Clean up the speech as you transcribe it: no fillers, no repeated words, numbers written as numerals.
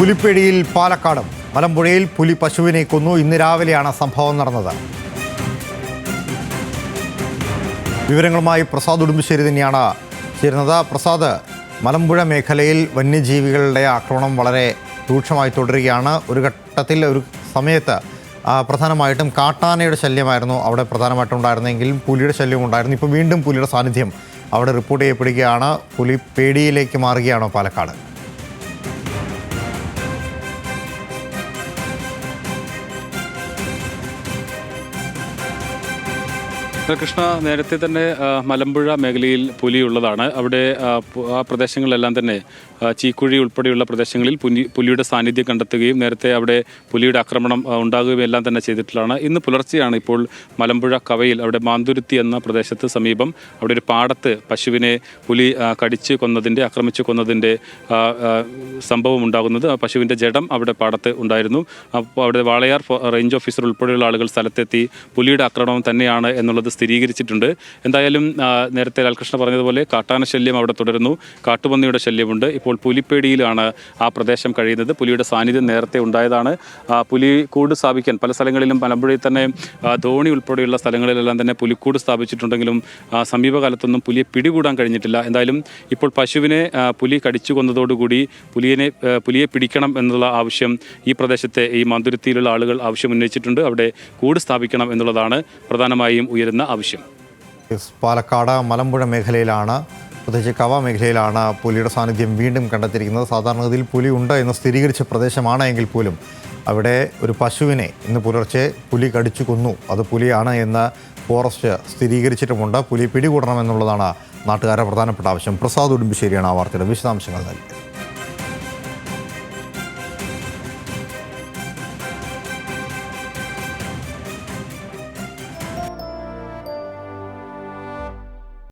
പുലിപ്പേടിയിൽ പാലക്കാടും മലമ്പുഴയിൽ പുലി പശുവിനെ കൊന്നു. ഇന്ന് രാവിലെയാണ് സംഭവം നടന്നത്. വിവരങ്ങളുമായി പ്രസാദ് ഉടുമ്പശ്ശേരി തന്നെയാണ് ചേരുന്നത്. പ്രസാദ്, മലമ്പുഴ മേഖലയിൽ വന്യജീവികളുടെ ആക്രമണം വളരെ രൂക്ഷമായി തുടരുകയാണ്. ഒരു ഘട്ടത്തിൽ ഒരു സമയത്ത് പ്രധാനമായിട്ടും കാട്ടാനയുടെ ശല്യമായിരുന്നു അവിടെ പ്രധാനമായിട്ടും ഉണ്ടായിരുന്നെങ്കിലും പുലിയുടെ ശല്യവും ഉണ്ടായിരുന്നു. ഇപ്പോൾ വീണ്ടും പുലിയുടെ സാന്നിധ്യം അവിടെ റിപ്പോർട്ട് ചെയ്യപ്പെടുകയാണ്. പുലി പേടിയിലേക്ക് മാറുകയാണോ പാലക്കാട്? കൃഷ്ണ, നേരത്തെ തന്നെ മലമ്പുഴ മേഖലയിൽ പുലിയുള്ളതാണ്. അവിടെ ആ പ്രദേശങ്ങളിലെല്ലാം തന്നെ ചീക്കുഴി ഉൾപ്പെടെയുള്ള പ്രദേശങ്ങളിൽ പുലിയുടെ സാന്നിധ്യം കണ്ടെത്തുകയും നേരത്തെ അവിടെ പുലിയുടെ ആക്രമണം ഉണ്ടാകുകയും എല്ലാം തന്നെ ചെയ്തിട്ടുള്ളതാണ്. ഇന്ന് പുലർച്ചെയാണ് ഇപ്പോൾ മലമ്പുഴ കവയിൽ അവിടെ മാന്തുരുത്തി എന്ന പ്രദേശത്ത് സമീപം അവിടെ ഒരു പാടത്ത് പശുവിനെ പുലി ആക്രമിച്ച് കൊന്നതിൻ്റെ സംഭവം ഉണ്ടാകുന്നത്. പശുവിൻ്റെ ജഡം അവിടെ പാടത്ത് ഉണ്ടായിരുന്നു. അപ്പോൾ അവിടെ വാളയാർ റേഞ്ച് ഓഫീസർ ഉൾപ്പെടെയുള്ള ആളുകൾ സ്ഥലത്തെത്തി പുലിയുടെ ആക്രമണം തന്നെയാണ് എന്നുള്ളത് സ്ഥിരീകരിച്ചിട്ടുണ്ട്. എന്തായാലും നേരത്തെ ലാൽകൃഷ്ണ പറഞ്ഞതുപോലെ കാട്ടാന ശല്യം അവിടെ തുടരുന്നു, കാട്ടുപന്നിയുടെ ശല്യമുണ്ട്. ഇപ്പോൾ പുലിപ്പേടിയിലാണ് ആ പ്രദേശം കഴിയുന്നത്. പുലിയുടെ സാന്നിധ്യം നേരത്തെ ഉണ്ടായതാണ്. പുലി കൂട് സ്ഥാപിക്കാൻ പല സ്ഥലങ്ങളിലും മലമ്പുഴയിൽ തന്നെ ധോണി ഉൾപ്പെടെയുള്ള സ്ഥലങ്ങളിലെല്ലാം തന്നെ പുലിക്കൂട് സ്ഥാപിച്ചിട്ടുണ്ടെങ്കിലും സമീപകാലത്തൊന്നും പുലിയെ പിടികൂടാൻ കഴിഞ്ഞിട്ടില്ല. എന്തായാലും ഇപ്പോൾ പശുവിനെ പുലി കടിച്ചു കൊന്നതോടുകൂടി പുലിയെ പിടിക്കണം എന്നുള്ള ആവശ്യം ഈ പ്രദേശത്തെ ഈ മാന്തുരുത്തിയിലുള്ള ആളുകൾ ആവശ്യം ഉന്നയിച്ചിട്ടുണ്ട്. അവിടെ കൂട് സ്ഥാപിക്കണം എന്നുള്ളതാണ് പ്രധാനമായും ഉയരുന്ന ആവശ്യം. പാലക്കാട് മലമ്പുഴ മേഖലയിലാണ്, പ്രത്യേകിച്ച് കവ മേഖലയിലാണ് പുലിയുടെ സാന്നിധ്യം വീണ്ടും കണ്ടെത്തിയിരിക്കുന്നത്. സാധാരണഗതിയിൽ പുലി ഉണ്ട് എന്ന് സ്ഥിരീകരിച്ച പ്രദേശമാണ് എങ്കിൽ പോലും അവിടെ ഒരു പശുവിനെ ഇന്ന് പുലർച്ചെ പുലി കടിച്ചു കൊന്നു. അത് പുലിയാണ് എന്ന് ഫോറസ്റ്റ് സ്ഥിരീകരിച്ചിട്ടുമുണ്ട്. പുലി പിടികൂടണമെന്നുള്ളതാണ് നാട്ടുകാരുടെ പ്രധാനപ്പെട്ട ആവശ്യം. പ്രസാദ് ഉടുമ്പശ്ശേരിയാണ് ആ വാർത്തയുടെ വിശദാംശങ്ങൾ നൽകിയത്.